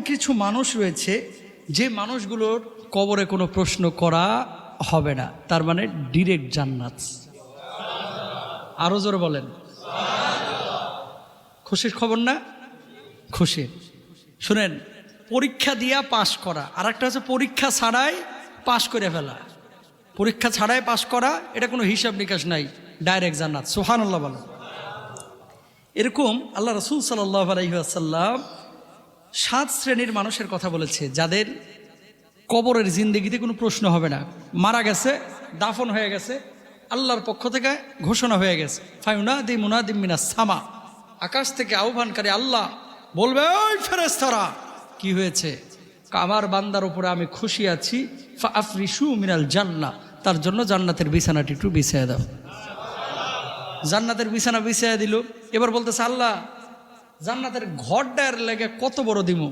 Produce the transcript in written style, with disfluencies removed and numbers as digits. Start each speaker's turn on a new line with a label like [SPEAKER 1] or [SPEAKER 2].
[SPEAKER 1] কিছু মানুষ রয়েছে যে মানুষগুলোর কবরে কোনো প্রশ্ন করা হবে না, তার মানে ডিরেক্ট জান্নাত। আরো জোরে বলেন, খুশির খবর না? খুশির। শুনেন, পরীক্ষা দিয়া পাশ করা আর একটা হচ্ছে পরীক্ষা ছাড়াই পাশ করে ফেলা। পরীক্ষা ছাড়াই পাশ করা, এটা কোনো হিসাব নিকাশ নাই, ডাইরেক্ট জান্নাত। সুবহানাল্লাহ বলেন। এরকম আল্লাহ রাসূল সাল্লাল্লাহু আলাইহি ওয়াসাল্লাম 7 শ্রেণীর মানুষের কথা বলেছে যাদের কবরের জিন্দেগিতে কোনো প্রশ্ন হবে না। মারা গেছে, দাফন হয়ে গেছে, আল্লাহর পক্ষ থেকে ঘোষণা হয়ে গেছে, ফায়ুনাদি মুনাদিম মিনাস সামা, আকাশ থেকে আহ্বানকারী আল্লাহ বলবে, ওই ফেরেশতারা কি হয়েছে? আমার বান্দার উপরে আমি খুশি আছি, ফাআফরিশু মিনাল জান্নাহ, তার জন্য জান্নাতের বিছানাটি একটু বিছিয়ে দাও। জান্নাতের বিছানা বিছিয়ে দিল। এবার বলতেছে, আল্লাহ জান্নাতের ঘরটার লেগে কত বড় দিমু?